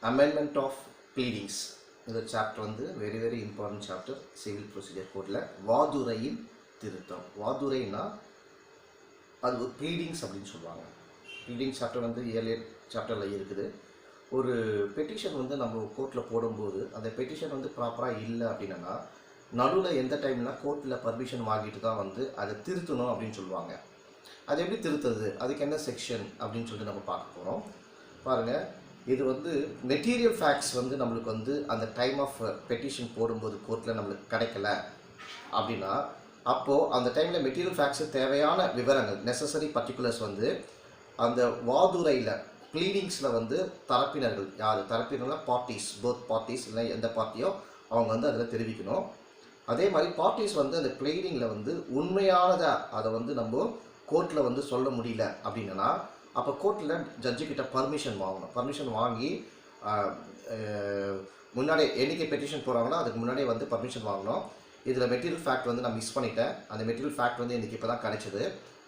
amendment of pleadings. இந்த chapter வந்து very important chapter civil procedure codeல வாதுரையின் திருத்தம். வாதுரைனா அது ஒரு pleadings அப்படின்னு சொல்லுவாங்க. pleadings சாப்டர் வந்து earlier சாப்டர்ல இருக்குது. ஒரு பெட்டிஷன் வந்து நம்ம கோர்ட்டில் போடும்போது அந்த பெட்டிஷன் வந்து ப்ராப்பராக இல்லை அப்படின்னா நடுவில் எந்த டைம்னா கோர்ட்டில் பர்மிஷன் வாங்கிட்டு தான் வந்து அதை திருத்தணும் அப்படின்னு சொல்லுவாங்க. அது எப்படி திருத்துறது, அதுக்கு என்ன செக்ஷன் அப்படின்னு சொல்லிட்டு நம்ம பார்க்க போகிறோம். பாருங்கள், இது வந்து மெட்டீரியல் ஃபேக்ட்ஸ் வந்து நம்மளுக்கு வந்து அந்த டைம் ஆஃப் பெட்டிஷன் போடும்போது கோர்ட்டில் நம்மளுக்கு கிடைக்கல அப்படின்னா அப்போது அந்த டைமில் மெட்டீரியல் ஃபேக்ட்ஸு தேவையான விவரங்கள் நெசசரி பர்டிகுலர்ஸ் வந்து அந்த வாதுரையில் ப்ளீடிங்ஸில் வந்து தரப்பினர்கள் யார் தரப்பினர்னா பார்ட்டிஸ், போத் பார்ட்டிஸ் இல்லை எந்த பார்ட்டியோ அவங்க வந்து அதில் தெரிவிக்கணும். அதே மாதிரி பார்ட்டிஸ் வந்து அந்த ப்ளீடிங்கில் வந்து உண்மையானதை அதை வந்து நம்ம கோர்ட்டில் வந்து சொல்ல முடியல அப்படின்னா அப்போ கோர்ட்டில் ஜட்ஜுக்கிட்ட பர்மிஷன் வாங்கணும். பர்மிஷன் வாங்கி முன்னாடியே என்னைக்கு பெட்டிஷன் போகிறாங்களோ அதுக்கு முன்னாடியே வந்து பர்மிஷன் வாங்கணும். இதில் மெட்டீரியல் ஃபேக்ட் வந்து நான் மிஸ் பண்ணிட்டேன், அந்த மெட்டீரியல் ஃபேக்ட் வந்து எனக்கு இப்போ தான் கிடைச்சிது,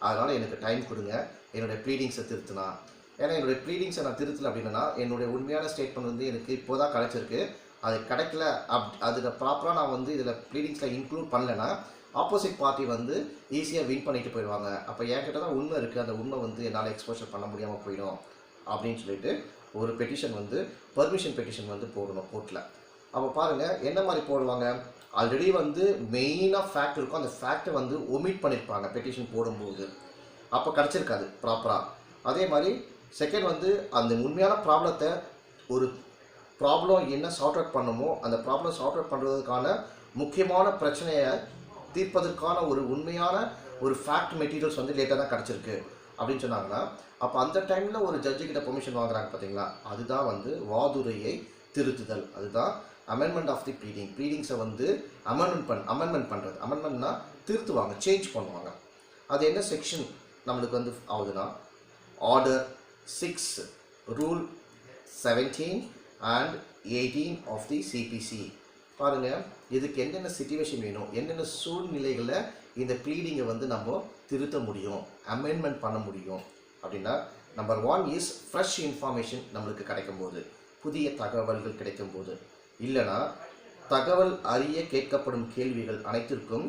அதனால் எனக்கு டைம் கொடுங்க என்னுடைய ப்ளீடிங்ஸை திருத்தினா. ஏன்னா என்னுடைய ப்ளீடிங்ஸை நான் திருத்தலை அப்படின்னா என்னுடைய உண்மையான ஸ்டேட்மெண்ட் வந்து எனக்கு இப்போ தான் கிடைச்சிருக்கு, அது கிடைக்கல அதில் ப்ராப்பராக நான் வந்து இதில் ப்ளீடிங்ஸில் இன்க்ளூட் பண்ணலைன்னா ஆப்போசிட் பார்ட்டி வந்து ஈஸியாக வின் பண்ணிட்டு போயிடுவாங்க. அப்போ என்கிட்ட தான் உண்மை இருக்குது, அந்த உண்மை வந்து என்னால் எக்ஸ்போஷர் பண்ண முடியாமல் போயிடும் அப்படின்னு சொல்லிட்டு ஒரு பெட்டிஷன் வந்து பர்மிஷன் பெட்டிஷன் வந்து போடணும் கோர்ட்டில். அப்போ பாருங்கள் என்ன மாதிரி போடுவாங்க, ஆல்ரெடி வந்து மெயினாக ஃபேக்ட் இருக்கும், அந்த ஃபேக்டை வந்து ஒமிட் பண்ணியிருப்பாங்க பெட்டிஷன் போடும்போது, அப்போ கிடச்சிருக்காது ப்ராப்பராக. அதே மாதிரி செகண்ட் வந்து அந்த உண்மையான ப்ராப்ளத்தை ஒரு ப்ராப்ளம் என்ன சார்ட் அவுட் பண்ணுமோ அந்த ப்ராப்ளம் சார்ட் அவுட் பண்ணுறதுக்கான முக்கியமான பிரச்சனையை தீர்ப்பதற்கான ஒரு உண்மையான ஒரு ஃபேக்ட் மெட்டீரியல்ஸ் வந்து லேட்டாக தான் கிடச்சிருக்கு அப்படின்னு சொன்னாங்கன்னா அப்போ அந்த டைமில் ஒரு ஜட்ஜுக்கிட்ட பெர்மிஷன் வாங்குறாங்க பார்த்தீங்களா, அதுதான் வந்து வாதுரையை திருத்துதல். அதுதான் அமெண்ட்மெண்ட் ஆஃப் தி ப்ளீடிங். ப்ளீடிங்ஸை வந்து அமெண்ட்மெண்ட் பண்ணுறது. அமெண்ட்மெண்ட்னா திருத்துவாங்க, சேஞ்ச் பண்ணுவாங்க. அது என்ன செக்ஷன் நம்மளுக்கு வந்து ஆகுதுன்னா order 6 rule 17 and 18 of the CPC. பாருங்கள், இதுக்கு என்னென்ன சிச்சுவேஷன் வேணும், என்னென்ன சூழ்நிலைகளில் இந்த ப்ளீடிங்கை வந்து நம்ம திருத்த முடியும், அமெண்ட்மெண்ட் பண்ண முடியும் அப்படின்னா நம்பர் 1 இஸ் ஃப்ரெஷ் இன்ஃபர்மேஷன் நம்மளுக்கு கிடைக்கும்போது, புதிய தகவல்கள் கிடைக்கும்போது, இல்லைனா தகவல் அறிய கேட்கப்படும் கேள்விகள் அனைத்திற்கும்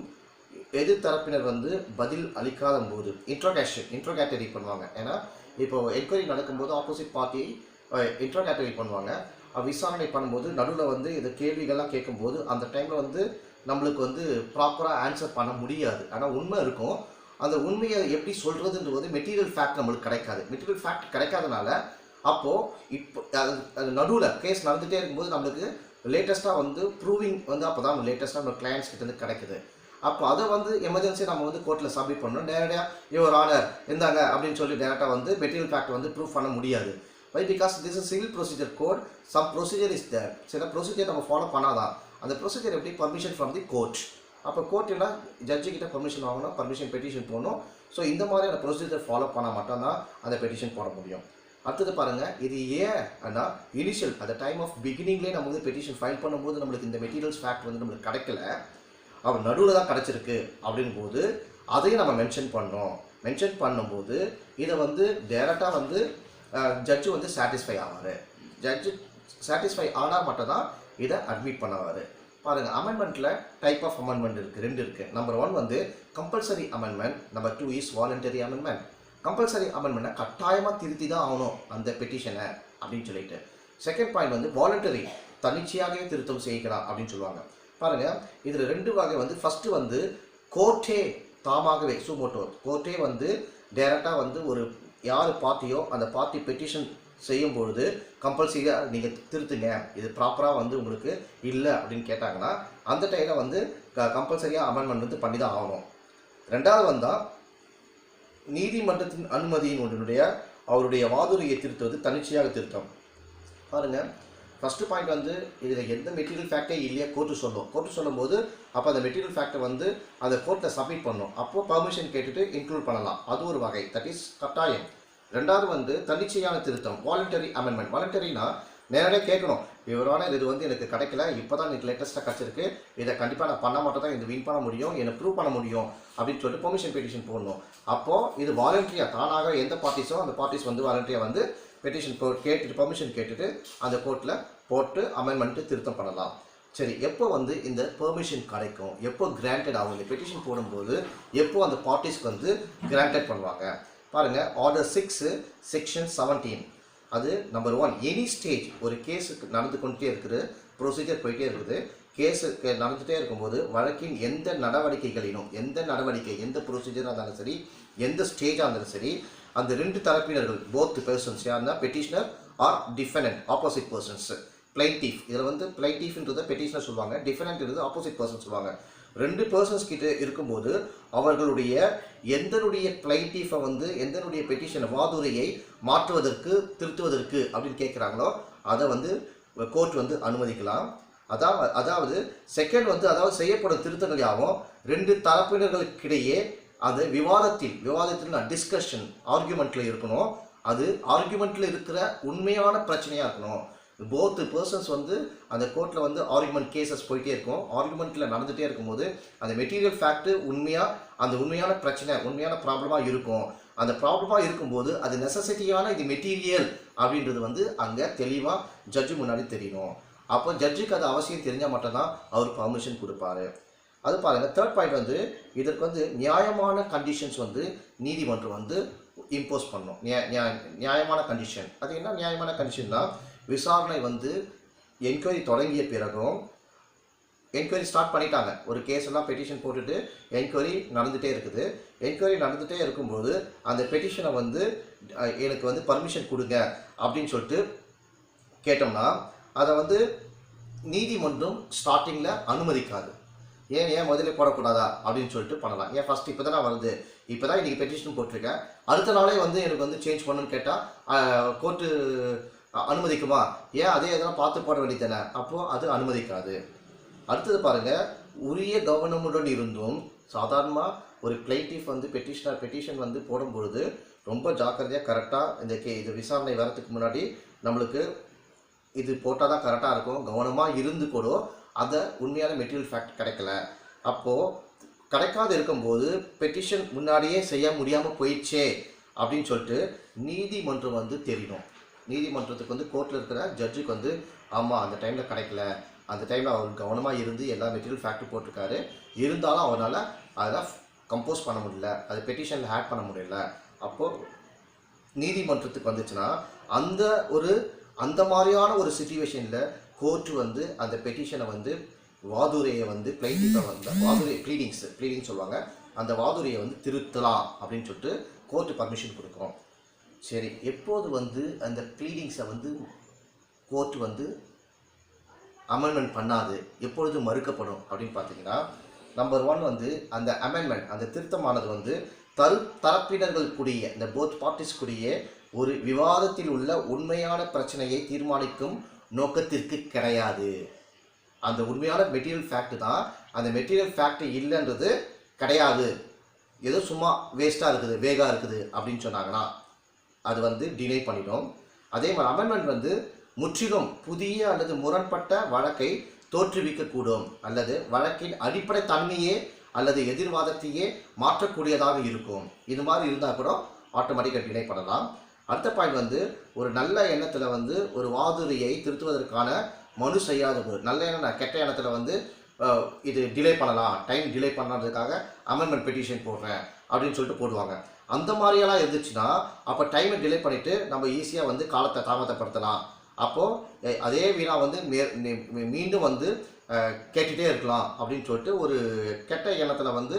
எதிர்த்தரப்பினர் வந்து பதில் அளிக்காத போது இன்ட்ரோகேட்டரி பண்ணுவாங்க. ஏன்னா இப்போ என்கொயரி நடக்கும்போது ஆப்போசிட் பார்ட்டி இன்ட்ரோகேட்டரி பண்ணுவாங்க. விசாரணை பண்ணும்போது நடுவில் வந்து இந்த கேள்விகள்லாம் கேட்கும்போது அந்த டைமில் வந்து நம்மளுக்கு வந்து ப்ராப்பராக ஆன்சர் பண்ண முடியாது. ஆனால் உண்மை இருக்கும், அந்த உண்மையை எப்படி சொல்கிறதுன்றது மெட்டீரியல் ஃபேக்ட் நம்மளுக்கு கிடைக்காது. மெட்டீரியல் ஃபேக்ட் கிடைக்காதனால அப்போது இப்போ அது நடுவில் கேஸ் நடந்துகிட்டே இருக்கும்போது நம்மளுக்கு லேட்டஸ்ட்டாக வந்து ப்ரூவிங் வந்து அப்போ தான் லேட்டஸ்ட்டாக நம்ம கிளைண்ட்ஸ் கிட்டேருந்து கிடைக்குது. அப்போ அதை வந்து எமர்ஜென்சி நம்ம வந்து கோர்ட்டில் சப்மிட் பண்ணணும். நேரடியாக யுவர் ஆனர் இருந்தாங்க அப்படின்னு சொல்லி டேரெக்டாக வந்து மெட்டீரியல் ஃபேக்ட் வந்து ப்ரூவ் பண்ண முடியாது. Why because this is civil procedure code, some procedure is there. சில ப்ரொசீஜர் நம்ம ஃபாலோ பண்ணாதான். அந்த ப்ரொசீஜர் எப்படி, பர்மிஷன் ஃப்ரம் தி கோர்ட். அப்போ கோர்ட்டில் ஜட்ஜு கிட்ட பர்மிஷன் வாங்கணும், பர்மிஷன் பெட்டிஷன் போடணும். ஸோ இந்த மாதிரியான ப்ரொசீஜர் ஃபாலோ பண்ணால் மட்டும்தான் அந்த பெட்டிஷன் போட முடியும். அடுத்தது பாருங்கள், இது ஏன் அண்ணா இனிஷியல் அந்த டைம் ஆஃப் பிகினிங்லேயே நம்ம வந்து பெட்டிஷன் ஃபைல் பண்ணும்போது நம்மளுக்கு இந்த மெட்டீரியல்ஸ் ஃபேக்ட் வந்து நம்மளுக்கு கிடைக்கல, அவர் நடுவில் தான் கிடச்சிருக்கு அப்படின்போது அதையும் நம்ம மென்ஷன் பண்ணோம். மென்ஷன் பண்ணும்போது இதை வந்து டேரெக்டாக வந்து ஜட்ஜு வந்து சாட்டிஸ்ஃபை ஆவார். ஜட்ஜு சாட்டிஸ்ஃபை ஆனால் மட்டும் தான் இதை அட்மிட் பண்ணுவார். பாருங்கள், அமெண்ட்மெண்ட்டில் டைப் ஆஃப் அமெண்ட்மெண்ட் இருக்குது, 2 இருக்குது. நம்பர் 1 வந்து compulsory amendment, number 2 is voluntary amendment. Compulsory அமெண்ட்மெண்ட்டை கட்டாயமாக திருத்தி தான் ஆகணும் அந்த பெட்டிஷனை அப்படின்னு சொல்லிட்டு. செகண்ட் பாயிண்ட் வந்து வாலண்டரி, தன்னிச்சையாகவே திருத்தம் செய்யலாம் அப்படின்னு சொல்லுவாங்க. பாருங்கள், இதில் 2 வகை வந்து ஃபஸ்ட்டு வந்து கோர்ட்டே தாமாகவே சுமோட்டோ கோர்ட்டே வந்து டைரெக்டாக வந்து ஒரு யார் பார்ட்டியோ அந்த பார்ட்டி பெட்டிஷன் செய்யும்பொழுது கம்பல்சரியாக நீங்கள் திருத்துங்க, இது ப்ராப்பராக வந்து உங்களுக்கு இல்லை அப்படின்னு கேட்டாங்கன்னா அந்த டைமில் வந்து கம்பல்சரியாக அமெண்ட்மெண்ட் வந்து பண்ணி தான் ஆகணும். ரெண்டாவது வந்தால் நீதிமன்றத்தின் அனுமதியின் ஒன்றினுடைய அவருடைய வாதுரையை திருத்துவது தன்னிச்சையாக திருத்தம். பாருங்கள், ஃபஸ்ட்டு பாயிண்ட் வந்து இதில் எந்த மெட்டீரியல் ஃபேக்டே இல்லையா கோர்ட்டு சொல்லும்போது அப்போ அந்த மெட்டீரியல் ஃபேக்டை வந்து அந்த கோர்ட்டில் சப்மிட் பண்ணணும். அப்போது பர்மிஷன் கேட்டுட்டு இன்க்ளூட் பண்ணலாம், அது ஒரு வகை, தட் இஸ் கட்டாயம். ரெண்டாவது வந்து தன்னிச்சையான திருத்தம், வாலண்டரி அமெண்ட்மெண்ட். வாலண்டரினா நேரடியாக கேட்கணும், இவரான இது வந்து எனக்கு கிடைக்கல, இப்போ தான் எனக்கு லேட்டஸ்ட்டாக கிடச்சிருக்கு, இதை கண்டிப்பாக நான் பண்ண மாட்டேன் தான் இது வின் பண்ண முடியும், என்னை ப்ரூவ் பண்ண முடியும் அப்படின்னு சொல்லிட்டு பெர்மிஷன் பெட்டிஷன் போடணும். அப்போது இது வாலண்டரியாக தானாக எந்த பார்ட்டிஸோ அந்த பார்ட்டிஸ் வந்து வாலண்டரியாக வந்து பெட்டிஷன் கேட்டுட்டு பெர்மிஷன் கேட்டுட்டு அந்த கோர்ட்டில் போட்டு அமெண்ட்மெண்ட்டு திருத்தம் பண்ணலாம். சரி, எப்போ வந்து இந்த பெர்மிஷன் கிடைக்கும், எப்போ கிராண்டட் ஆகும், இந்த பெட்டிஷன் போடும்போது எப்போ அந்த பார்ட்டிஸ்க்கு வந்து கிராண்டட் பண்ணுவாங்க பாருங்கள். ஆர்டர் 6 செக்ஷன் 17 அது நம்பர் 1, எனி ஸ்டேஜ் ஒரு கேஸுக்கு நடந்து கொண்டே இருக்குது, ப்ரொசீஜர் போயிட்டே இருக்குது, கேஸுக்கு நடந்துகிட்டே இருக்கும்போது வழக்கின் எந்த நடவடிக்கைகளிலும் எந்த ப்ரொசீஜராக இருந்தாலும் சரி, எந்த ஸ்டேஜாக இருந்தாலும் சரி, அந்த 2 தரப்பினர்கள் போத் பர்சன்ஸ் யாருன்னா petitioner or defendant opposite persons, plaintiff இதில் வந்து பிளைண்டீஃப்ன்றதை பெட்டிஷனர் சொல்லுவாங்க, டிஃபெண்டன்ட் ஆப்போசிட் பர்சன் சொல்லுவாங்க. 2 பர்சன்ஸ் கிட்ட இருக்கும்போது அவர்களுடைய எந்தனுடைய பிளைண்டீஃபை வந்து எந்தனுடைய பெட்டிஷனை வாதுரையை மாற்றுவதற்கு திருத்துவதற்கு அப்படின்னு கேட்குறாங்களோ அதை வந்து கோர்ட் வந்து அனுமதிக்கலாம். அதாவது செகண்ட் வந்து அதாவது செய்யப்படும் திருத்தங்கள் யாவும் 2 தரப்பினர்களுக்கிடையே அது விவாதத்தில் டிஸ்கஷன் ஆர்கியூமெண்ட்டில் இருக்கணும். அது ஆர்கியூமெண்ட்டில் இருக்கிற உண்மையான பிரச்சனையாக இருக்கணும். போத் பர்சன்ஸ் வந்து அந்த கோர்ட்டில் வந்து ஆர்குமெண்ட் கேசஸ் போயிட்டே இருக்கும், ஆர்குமெண்ட்டில் நடந்துகிட்டே இருக்கும்போது அந்த மெட்டீரியல் ஃபேக்ட்டு அந்த உண்மையான பிரச்சனை உண்மையான ப்ராப்ளமாக இருக்கும். அந்த ப்ராப்ளமாக இருக்கும்போது அது நெசசிட்டியான இது மெட்டீரியல் அப்படின்றது வந்து அங்கே தெளிவாக ஜட்ஜு முன்னாடி தெரியணும். அப்போ ஜட்ஜுக்கு அது அவசியம் தெரிஞ்சால் மட்டும்தான் அவர் பர்மிஷன் கொடுப்பாரு. அது பாருங்கள். தேர்ட் பாயிண்ட் வந்து இதற்கு வந்து நியாயமான கண்டிஷன்ஸ் வந்து நீதிமன்றம் வந்து இம்போஸ் பண்ணணும். நியாயமான கண்டிஷன் அது என்ன நியாயமான கண்டிஷன்னா, விசாரணை வந்து என்கொயரி தொடங்கிய பிறகும் என்கொயரி ஸ்டார்ட் பண்ணிட்டாங்க, ஒரு கேஸ் எல்லாம் பெட்டிஷன் போட்டுட்டு என்கொயரி நடந்துகிட்டே இருக்குது. என்கொயரி நடந்துகிட்டே இருக்கும்போது அந்த பெட்டிஷனை வந்து எனக்கு வந்து பர்மிஷன் கொடுங்க அப்படின்னு சொல்லிட்டு கேட்டோம்னா அதை வந்து நீதிமன்றம் ஸ்டார்டிங்கில் அனுமதிக்காது. ஏன் முதல்ல போடக்கூடாதா அப்படின்னு சொல்லிட்டு பண்ணலாம். ஏன் ஃபஸ்ட் இப்போ தானே வருது, இப்போ தான் இன்றைக்கி பெட்டிஷன் போட்டிருக்கேன், அடுத்த நாளே வந்து எனக்கு வந்து சேஞ்ச் பண்ணணும்னு கேட்டால் கோர்ட்டு அனுமதிக்குமா? ஏன் அதே எதனா பார்த்து போட வேண்டியது தானே, அப்போது அது அனுமதிக்காது. அடுத்தது பாருங்கள், உரிய கவனமுடன் இருந்தும் சாதாரணமாக ஒரு பிளைண்டிஃப் வந்து பெட்டிஷன் வந்து போடும்பொழுது ரொம்ப ஜாக்கிரதையாக கரெக்டாக இது விசாரணை வரத்துக்கு முன்னாடி நம்மளுக்கு இது போட்டால் தான் கரெக்டாக இருக்கும், கவனமாக இருந்து கூட அதை உண்மையான மெட்டீரியல் ஃபேக்ட் கிடைக்கல, அப்போது கிடைக்காது இருக்கும்போது பெட்டிஷன் முன்னாடியே செய்ய முடியாமல் போயிடுச்சே அப்படின்னு சொல்லிட்டு நீதிமன்றம் வந்து தெரியணும். நீதிமன்றத்துக்கு வந்து கோர்ட்டில் இருக்கிற ஜட்ஜுக்கு வந்து ஆமாம் அந்த டைமில் கிடைக்கல, அந்த டைமில் அவர் கவனமாக இருந்து எல்லா மெட்டீரியல் ஃபேக்ட்ரி போட்டிருக்காரு, இருந்தாலும் அவரால் அதெல்லாம் கம்போஸ் பண்ண முடியல, அது பெட்டிஷனில் ஆட் பண்ண முடியல, அப்போது நீதிமன்றத்துக்கு வந்துச்சுன்னா அந்த மாதிரியான ஒரு சிச்சுவேஷனில் கோர்ட்டு வந்து அந்த பெட்டிஷனை வந்து வாதுரையை வந்து பிளைண்டிஃபை வந்து ப்ளீடிங்ஸ் சொல்லுவாங்க, அந்த வாதுரையை வந்து திருத்தலாம் அப்படின்னு சொல்லிட்டு கோர்ட்டு பர்மிஷன் கொடுக்கும். சரி, எப்போது வந்து அந்த ப்ளீடிங்ஸை வந்து கோர்ட்டு வந்து அமெண்ட்மெண்ட் பண்ணாது, எப்பொழுது மறுக்கப்படும் அப்படின்னு பார்த்தீங்கன்னா, நம்பர் 1 வந்து அந்த அமெண்ட்மெண்ட் அந்த திருத்தமானது வந்து தரப்பினர்களுக்குரிய இந்த போத் பார்ட்டிஸ்க்குரிய ஒரு விவாதத்தில் உள்ள உண்மையான பிரச்சனையை தீர்மானிக்கும் நோக்கத்திற்கு கிடையாது. அந்த உண்மையான மெட்டீரியல் ஃபேக்ட் தான், அந்த மெட்டீரியல் ஃபேக்ட் இல்லைன்றது கிடையாது, ஏதோ சும்மா வேஸ்ட்டாக இருக்குது வேகாக இருக்குது அப்படின்னு சொன்னாங்கன்னா அது வந்து டினை பண்ணிடும். அதே மாதிரி அமெண்ட்மெண்ட் வந்து முற்றிலும் புதிய அல்லது முரண்பட்ட வழக்கை தோற்றுவிக்கக்கூடும், அல்லது வழக்கின் அடிப்படை தன்மையே அல்லது எதிர்வாதத்தையே மாற்றக்கூடியதாக இருக்கும். இது மாதிரி இருந்தால் கூட ஆட்டோமேட்டிக்காக டினை பண்ணலாம். அடுத்த பாயிண்ட் வந்து ஒரு நல்ல எண்ணத்தில் வந்து ஒரு வாதுரையை திருத்துவதற்கான மனு செய்யாத போது, நல்ல எண்ணம் கெட்ட எண்ணத்தில் வந்து இது டிலே பண்ணலாம், டைம் டிலே பண்ணுறதுக்காக அமெண்ட்மெண்ட் பெட்டிஷன் போடுறேன் அப்படின்னு சொல்லிட்டு போடுவாங்க. அந்த மாதிரியெல்லாம் இருந்துச்சுன்னா அப்போ டைமை டிலே பண்ணிவிட்டு நம்ம ஈஸியாக வந்து காலத்தை தாமதப்படுத்தலாம். அப்போது அதே வீணா வந்து மீண்டும் வந்து கேட்டுகிட்டே இருக்கலாம் அப்படின்னு சொல்லிட்டு ஒரு கெட்ட எண்ணத்தில் வந்து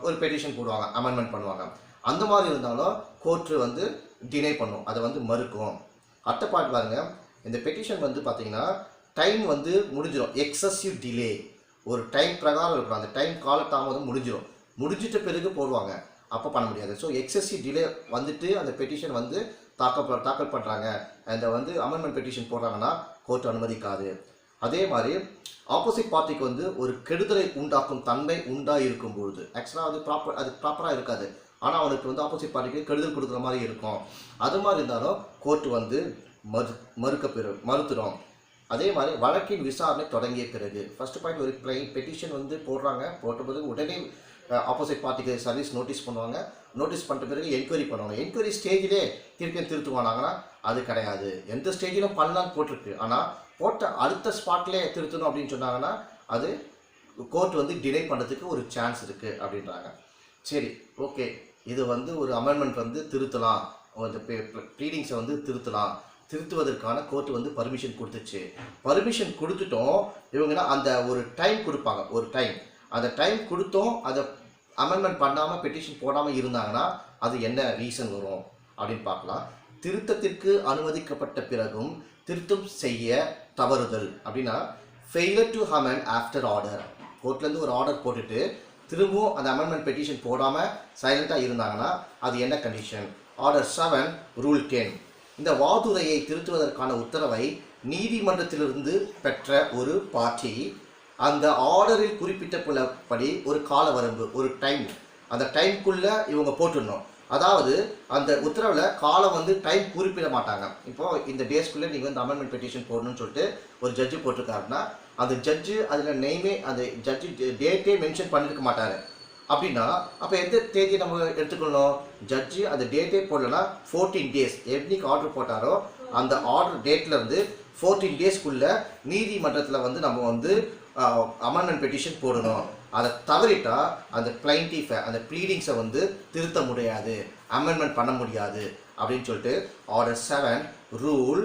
ஒரு பெட்டிஷன் போடுவாங்க, அமெண்ட்மெண்ட் பண்ணுவாங்க. அந்த மாதிரி இருந்தாலும் கோர்ட்டு வந்து டினை பண்ணும், அதை வந்து மறுக்கும். அடுத்த பாயிண்ட் பாருங்கள், இந்த பெட்டிஷன் வந்து பார்த்திங்கன்னா டைம் வந்து முடிஞ்சிடும், எக்ஸசிவ் டிலே ஒரு டைம் பிரகாரம் இருக்கணும், அந்த டைம் காலதாமதம் முடிஞ்சிட்ட பிறகு போடுவாங்க, அப்போ பண்ண முடியாது. ஸோ எக்ஸசிவ் டிலே வந்துட்டு அந்த பெட்டிஷன் வந்து தாக்கல் பண்ணுறாங்க, அந்த வந்து அமெண்ட்மெண்ட் பெட்டிஷன் போடுறாங்கன்னா கோர்ட் அனுமதிக்காது. அதே மாதிரி ஆப்போசிட் பார்ட்டிக்கு வந்து ஒரு கெடுதலை உண்டாக்கும் தன்மை இருக்கும்பொழுது, ஆக்சுவலாக வந்து ப்ராப்பராக இருக்காது, ஆனால் அவனுக்கு வந்து ஆப்போசிட் பார்ட்டிக்கு கெடுதல் கொடுக்குற மாதிரி இருக்கும், அது மாதிரி இருந்தாலும் கோர்ட்டு வந்து மறுத்துடும். அதே மாதிரி வழக்கின் விசாரணை தொடங்கிய பிறகு, ஃபர்ஸ்ட் பாயிண்ட் ஒரு பெட்டிஷன் வந்து போட்டபோது உடனே ஆப்போசிட் பார்ட்டிக்கு சர்வீஸ் நோட்டீஸ் பண்ணுவாங்க, நோட்டீஸ் பண்ணிட்ட பிறகு என்கொயரி பண்ணுவாங்க, என்கொயரி ஸ்டேஜிலே திருத்துவானாங்கன்னா அது கிடையாது. எந்த ஸ்டேஜிலும் பண்ணலான்னு போட்டிருக்கு. ஆனால் போட்ட அடுத்த ஸ்பாட்லேயே திருத்தணும் அப்படின்னு சொன்னாங்கன்னா அது கோர்ட் வந்து டிலே பண்ணுறதுக்கு ஒரு சான்ஸ் இருக்குது அப்படின்றாங்க. சரி, ஓகே, இது வந்து ஒரு அமெண்ட்மெண்ட் வந்து திருத்தலாம், அந்த ப்ளீடிங்ஸை வந்து திருத்துவதற்கான கோர்ட் வந்து பர்மிஷன் கொடுத்துச்சு. பர்மிஷன் கொடுத்துட்டோம், இவங்கன்னா அந்த ஒரு டைம் கொடுப்பாங்க, ஒரு டைம். அந்த டைம் கொடுத்தோம், அதை அமெண்ட்மெண்ட் பண்ணாமல் பெட்டிஷன் போடாமல் இருந்தாங்கன்னா அது என்ன ரீசன் வரும் அப்படின்னு பார்க்கலாம். திருத்தத்திற்கு அனுமதிக்கப்பட்ட பிறகும் திருத்தம் செய்ய தவறுதல் அப்படின்னா failure to amend after order. கோர்ட்லேருந்து ஒரு ஆர்டர் போட்டுட்டு திரும்பவும் அந்த அமெண்ட்மெண்ட் பெட்டிஷன் போடாமல் சைலண்ட்டாக இருந்தாங்கன்னா அது என்ன கண்டிஷன்? Order 7 rule 10. இந்த வாதுரையை திருத்துவதற்கான உத்தரவை நீதிமன்றத்திலிருந்து பெற்ற ஒரு பார்ட்டி அந்த ஆர்டரில் குறிப்பிட்டபடி ஒரு கால வரம்பு, ஒரு டைம், அந்த டைம்குள்ளே இவங்க போட்டுடணும். அதாவது அந்த உத்தரவில் காலம் வந்து டைம் குறிப்பிட மாட்டாங்க. இப்போது இந்த டேஸ்க்குள்ளே நீங்கள் வந்து அமெண்ட்மெண்ட் பெட்டிஷன் போடணும்னு சொல்லிட்டு ஒரு ஜட்ஜு போட்டிருக்காருன்னா அந்த ஜட்ஜு அதில் நெய்மே அந்த ஜட்ஜு டேட்டே மென்ஷன் பண்ணியிருக்க மாட்டார். அப்படின்னா அப்போ எந்த தேதியை நம்ம எடுத்துக்கணும்? ஜட்ஜு அந்த டேட்டே போடலன்னா 14 டேஸ், என்னைக்கு ஆர்டர் போட்டாரோ அந்த ஆர்டர் டேட்லேருந்து 14 டேஸ்க்குள்ளே நீதிமன்றத்தில் வந்து நம்ம வந்து அமெண்ட்மெண்ட் பெட்டிஷன் போடணும். அதை தவறிட்டா அந்த பிளைண்டிஃபை, அந்த ப்ளீடிங்ஸை வந்து திருத்த முடியாது, அமெண்ட்மெண்ட் பண்ண முடியாது அப்படின்னு சொல்லிட்டு order 7 rule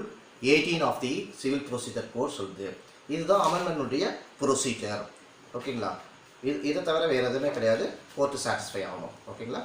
18 of the civil procedure code சொல்லுது. இதுதான் அமெண்ட்மெண்ட்டுடைய ப்ரொசீஜர். ஓகேங்களா? இதை தவிர வேறு எதுவுமே கிடையாது. கோர்ட்டு சாட்டிஸ்ஃபை ஆகணும். ஓகேங்களா?